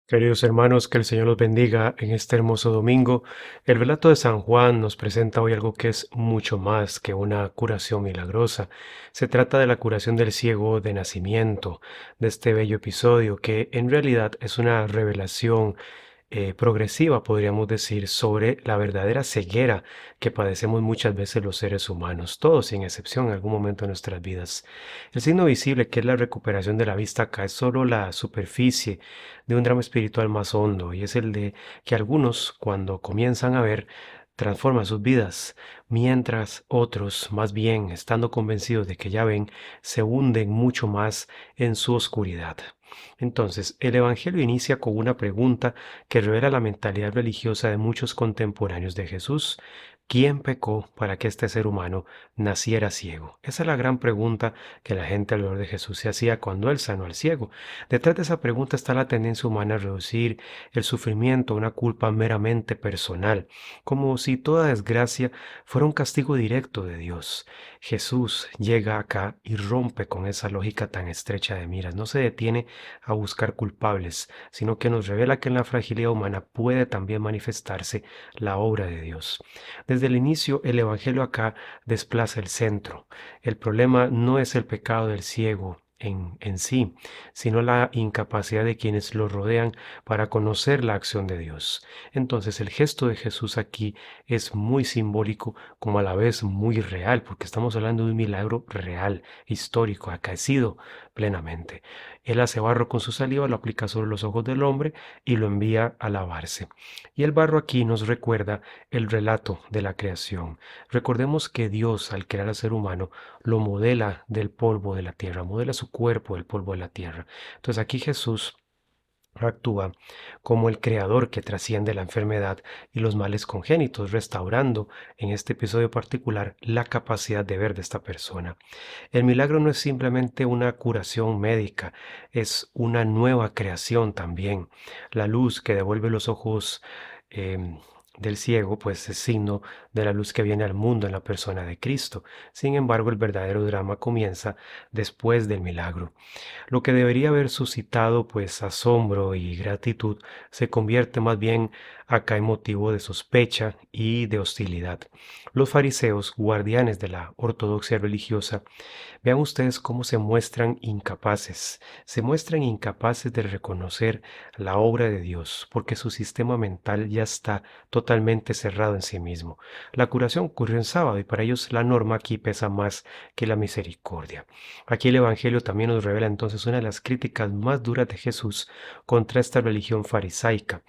Queridos hermanos, que el Señor los bendiga en este hermoso domingo. El relato de San Juan nos presenta hoy algo que es mucho más que una curación milagrosa. Se trata de la curación del ciego de nacimiento, de este bello episodio que en realidad es una revelación progresiva, podríamos decir, sobre la verdadera ceguera que padecemos muchas veces los seres humanos, todos sin excepción en algún momento de nuestras vidas. El signo visible, que es la recuperación de la vista acá, es solo la superficie de un drama espiritual más hondo, y es el de que algunos, cuando comienzan a ver, transforman sus vidas, mientras otros, más bien estando convencidos de que ya ven, se hunden mucho más en su oscuridad. Entonces, el Evangelio inicia con una pregunta que revela la mentalidad religiosa de muchos contemporáneos de Jesús. ¿Quién pecó para que este ser humano naciera ciego? Esa es la gran pregunta que la gente alrededor de Jesús se hacía cuando él sanó al ciego. Detrás de esa pregunta está la tendencia humana a reducir el sufrimiento a una culpa meramente personal, como si toda desgracia fuera un castigo directo de Dios. Jesús llega acá y rompe con esa lógica tan estrecha de miras. No se detiene a buscar culpables, sino que nos revela que en la fragilidad humana puede también manifestarse la obra de Dios. Desde el inicio, el Evangelio acá desplaza el centro. El problema no es el pecado del ciego en sí, sino la incapacidad de quienes lo rodean para conocer la acción de Dios. Entonces el gesto de Jesús aquí es muy simbólico como a la vez muy real, porque estamos hablando de un milagro real, histórico, acaecido plenamente. Él hace barro con su saliva, lo aplica sobre los ojos del hombre y lo envía a lavarse. Y el barro aquí nos recuerda el relato de la creación. Recordemos que Dios, al crear al ser humano, lo modela del polvo de la tierra, modela su cuerpo del polvo de la tierra. Entonces aquí Jesús actúa como el creador que trasciende la enfermedad y los males congénitos, restaurando en este episodio particular la capacidad de ver de esta persona. El milagro no es simplemente una curación médica, es una nueva creación también. La luz que devuelve los ojos em, del ciego, pues es signo de la luz que viene al mundo en la persona de Cristo. Sin embargo, el verdadero drama comienza después del milagro. Lo que debería haber suscitado pues asombro y gratitud se convierte más bien acá en motivo de sospecha y de hostilidad. Los fariseos, guardianes de la ortodoxia religiosa, vean ustedes cómo se muestran incapaces de reconocer la obra de Dios, porque su sistema mental ya está totalmente cerrado en sí mismo. La curación ocurrió en sábado y para ellos la norma aquí pesa más que la misericordia. Aquí el Evangelio también nos revela entonces una de las críticas más duras de Jesús contra esta religión farisaica.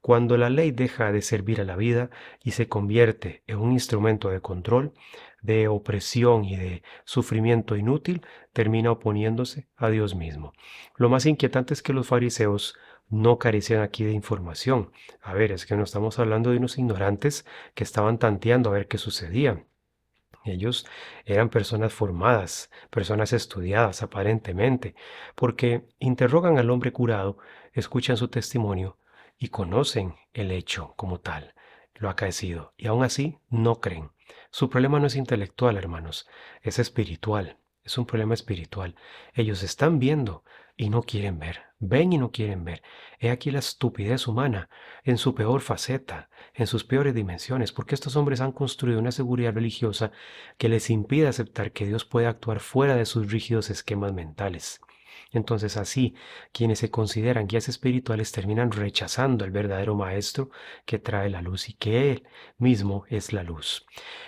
Cuando la ley deja de servir a la vida y se convierte en un instrumento de control, de opresión y de sufrimiento inútil, termina oponiéndose a Dios mismo. Lo más inquietante es que los fariseos no carecían aquí de información. A ver, es que no estamos hablando de unos ignorantes que estaban tanteando a ver qué sucedía. Ellos eran personas formadas, personas estudiadas aparentemente, porque interrogan al hombre curado, escuchan su testimonio y conocen el hecho como tal, lo acaecido, y aún así no creen. Su problema no es intelectual, hermanos, es espiritual, es un problema espiritual. Ellos están viendo y no quieren ver, ven y no quieren ver. He aquí la estupidez humana en su peor faceta, en sus peores dimensiones, porque estos hombres han construido una seguridad religiosa que les impide aceptar que Dios puede actuar fuera de sus rígidos esquemas mentales. Entonces así, quienes se consideran guías espirituales terminan rechazando al verdadero maestro que trae la luz y que él mismo es la luz.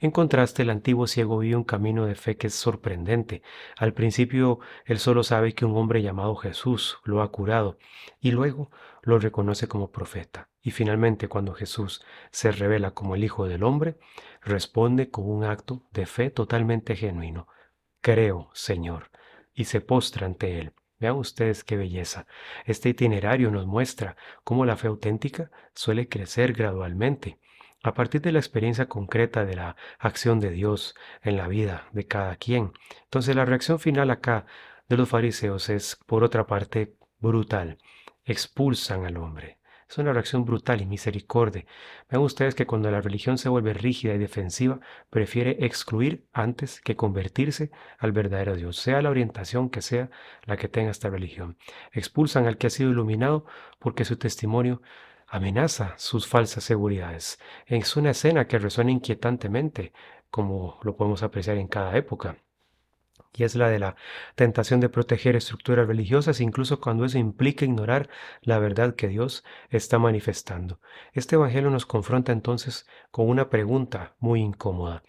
En contraste, el antiguo ciego vive un camino de fe que es sorprendente. Al principio, él solo sabe que un hombre llamado Jesús lo ha curado y luego lo reconoce como profeta. Y finalmente, cuando Jesús se revela como el Hijo del Hombre, responde con un acto de fe totalmente genuino. Creo, Señor, y se postra ante Él. Vean ustedes qué belleza. Este itinerario nos muestra cómo la fe auténtica suele crecer gradualmente, a partir de la experiencia concreta de la acción de Dios en la vida de cada quien. Entonces la reacción final acá de los fariseos es, por otra parte, brutal. Expulsan al hombre. Es una reacción brutal y misericordia. Vean ustedes que cuando la religión se vuelve rígida y defensiva, prefiere excluir antes que convertirse al verdadero Dios, sea la orientación que sea la que tenga esta religión. Expulsan al que ha sido iluminado porque su testimonio amenaza sus falsas seguridades. Es una escena que resuena inquietantemente, como lo podemos apreciar en cada época, y es la de la tentación de proteger estructuras religiosas, incluso cuando eso implica ignorar la verdad que Dios está manifestando. Este Evangelio nos confronta entonces con una pregunta muy incómoda.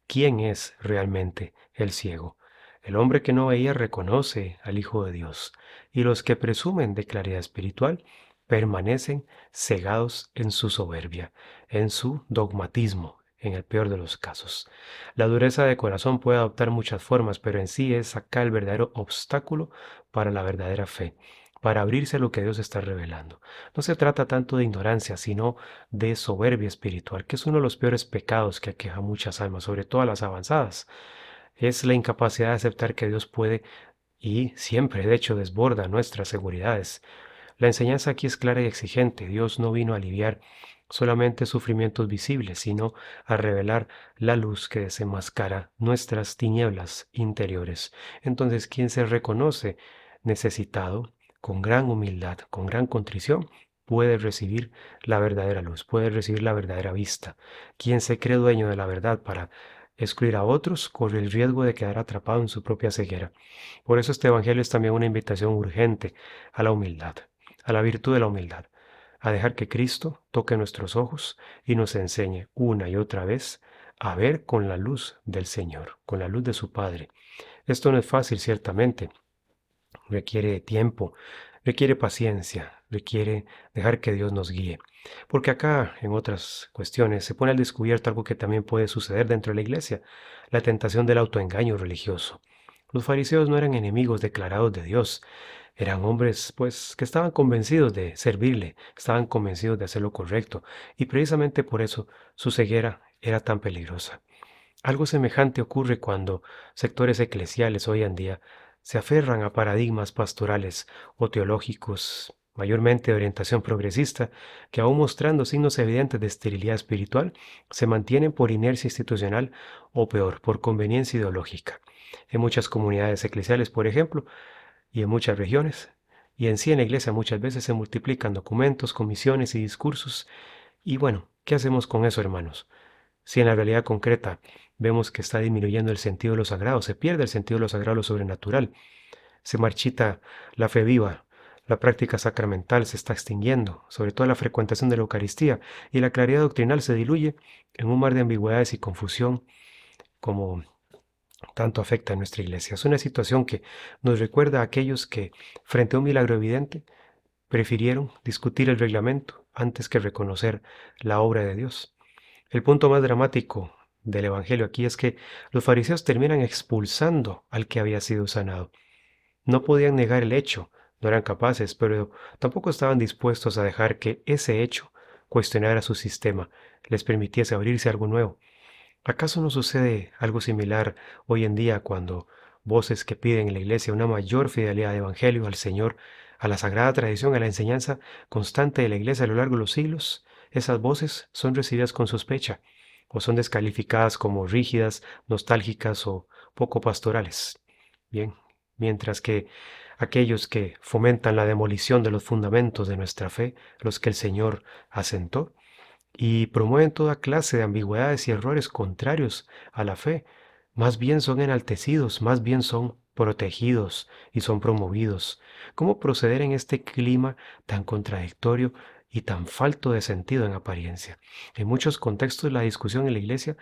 ¿Quién es realmente el ciego? El hombre que no veía reconoce al Hijo de Dios, y los que presumen de claridad espiritual permanecen cegados en su soberbia, en su dogmatismo, en el peor de los casos. La dureza de corazón puede adoptar muchas formas, pero en sí es acá el verdadero obstáculo para la verdadera fe, para abrirse a lo que Dios está revelando. No se trata tanto de ignorancia, sino de soberbia espiritual, que es uno de los peores pecados que aqueja muchas almas, sobre todo a las avanzadas. Es la incapacidad de aceptar que Dios puede y siempre, de hecho, desborda nuestras seguridades. La enseñanza aquí es clara y exigente. Dios no vino a aliviar solamente sufrimientos visibles, sino a revelar la luz que desenmascara nuestras tinieblas interiores. Entonces, quien se reconoce necesitado, con gran humildad, con gran contrición, puede recibir la verdadera luz, puede recibir la verdadera vista. Quien se cree dueño de la verdad para excluir a otros, corre el riesgo de quedar atrapado en su propia ceguera. Por eso este Evangelio es también una invitación urgente a la humildad, a la virtud de la humildad, a dejar que Cristo toque nuestros ojos y nos enseñe una y otra vez a ver con la luz del Señor, con la luz de su Padre. Esto no es fácil, ciertamente, requiere tiempo, requiere paciencia, requiere dejar que Dios nos guíe. Porque acá, en otras cuestiones, se pone al descubierto algo que también puede suceder dentro de la iglesia, la tentación del autoengaño religioso. Los fariseos no eran enemigos declarados de Dios, eran hombres, pues, que estaban convencidos de servirle, estaban convencidos de hacer lo correcto, y precisamente por eso su ceguera era tan peligrosa. Algo semejante ocurre cuando sectores eclesiales hoy en día se aferran a paradigmas pastorales o teológicos, mayormente de orientación progresista, que aún mostrando signos evidentes de esterilidad espiritual, se mantienen por inercia institucional o peor, por conveniencia ideológica. En muchas comunidades eclesiales, por ejemplo, y en muchas regiones, y en sí en la iglesia muchas veces se multiplican documentos, comisiones y discursos. Y bueno, ¿qué hacemos con eso, hermanos? Si en la realidad concreta vemos que está disminuyendo el sentido de lo sagrado, se pierde el sentido de lo sagrado, lo sobrenatural, se marchita la fe viva, la práctica sacramental se está extinguiendo, sobre todo la frecuentación de la Eucaristía, y la claridad doctrinal se diluye en un mar de ambigüedades y confusión, como tanto afecta a nuestra iglesia. Es una situación que nos recuerda a aquellos que, frente a un milagro evidente, prefirieron discutir el reglamento antes que reconocer la obra de Dios. El punto más dramático del Evangelio aquí es que los fariseos terminan expulsando al que había sido sanado. No podían negar el hecho, no eran capaces, pero tampoco estaban dispuestos a dejar que ese hecho cuestionara su sistema, les permitiese abrirse a algo nuevo. ¿Acaso no sucede algo similar hoy en día cuando voces que piden en la iglesia una mayor fidelidad al Evangelio, al Señor, a la sagrada tradición, a la enseñanza constante de la iglesia a lo largo de los siglos, esas voces son recibidas con sospecha o son descalificadas como rígidas, nostálgicas o poco pastorales? Bien, mientras que aquellos que fomentan la demolición de los fundamentos de nuestra fe, los que el Señor asentó, y promueven toda clase de ambigüedades y errores contrarios a la fe. Más bien son enaltecidos, más bien son protegidos y son promovidos. ¿Cómo proceder en este clima tan contradictorio y tan falto de sentido en apariencia? En muchos contextos la discusión en la iglesia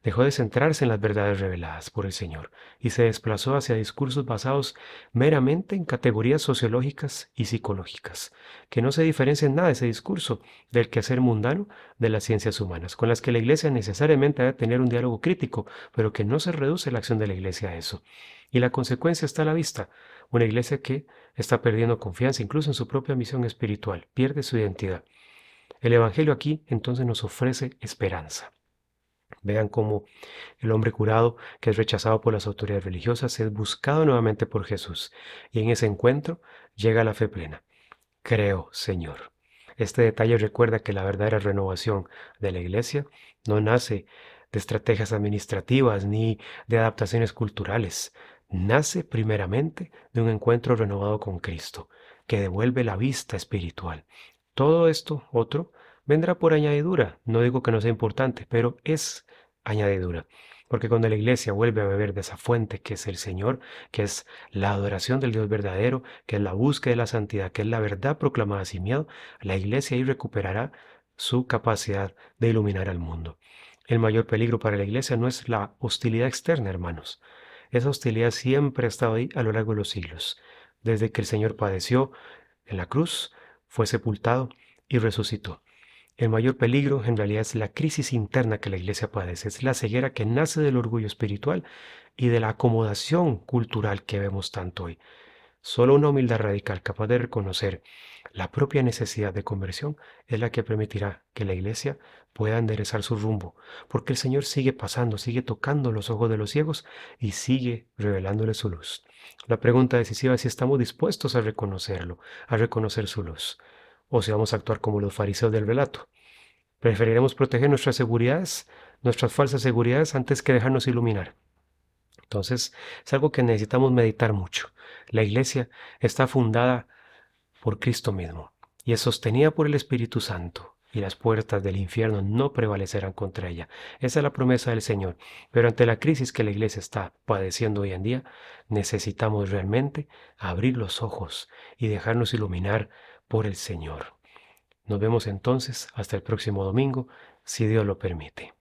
dejó de centrarse en las verdades reveladas por el Señor y se desplazó hacia discursos basados meramente en categorías sociológicas y psicológicas, que no se diferencian nada ese discurso del quehacer mundano de las ciencias humanas, con las que la Iglesia necesariamente debe tener un diálogo crítico, pero que no se reduce la acción de la Iglesia a eso. Y la consecuencia está a la vista, una Iglesia que está perdiendo confianza incluso en su propia misión espiritual, pierde su identidad. El Evangelio aquí entonces nos ofrece esperanza. Vean cómo el hombre curado, que es rechazado por las autoridades religiosas, es buscado nuevamente por Jesús, y en ese encuentro llega la fe plena. Creo, Señor. Este detalle recuerda que la verdadera renovación de la iglesia no nace de estrategias administrativas ni de adaptaciones culturales. Nace primeramente de un encuentro renovado con Cristo, que devuelve la vista espiritual. Todo esto, otro, vendrá por añadidura. No digo que no sea importante, pero es añadidura. Porque cuando la iglesia vuelve a beber de esa fuente que es el Señor, que es la adoración del Dios verdadero, que es la búsqueda de la santidad, que es la verdad proclamada sin miedo, la iglesia ahí recuperará su capacidad de iluminar al mundo. El mayor peligro para la iglesia no es la hostilidad externa, hermanos. Esa hostilidad siempre ha estado ahí a lo largo de los siglos. Desde que el Señor padeció en la cruz, fue sepultado y resucitó. El mayor peligro en realidad es la crisis interna que la iglesia padece, es la ceguera que nace del orgullo espiritual y de la acomodación cultural que vemos tanto hoy. Solo una humildad radical capaz de reconocer la propia necesidad de conversión es la que permitirá que la iglesia pueda enderezar su rumbo, porque el Señor sigue pasando, sigue tocando los ojos de los ciegos y sigue revelándole su luz. La pregunta decisiva es si estamos dispuestos a reconocerlo, a reconocer su luz, o si vamos a actuar como los fariseos del relato. Preferiremos proteger nuestras seguridades, nuestras falsas seguridades, antes que dejarnos iluminar. Entonces, es algo que necesitamos meditar mucho. La iglesia está fundada por Cristo mismo y es sostenida por el Espíritu Santo, y las puertas del infierno no prevalecerán contra ella. Esa es la promesa del Señor. Pero ante la crisis que la iglesia está padeciendo hoy en día, necesitamos realmente abrir los ojos y dejarnos iluminar por el Señor. Nos vemos entonces hasta el próximo domingo, si Dios lo permite.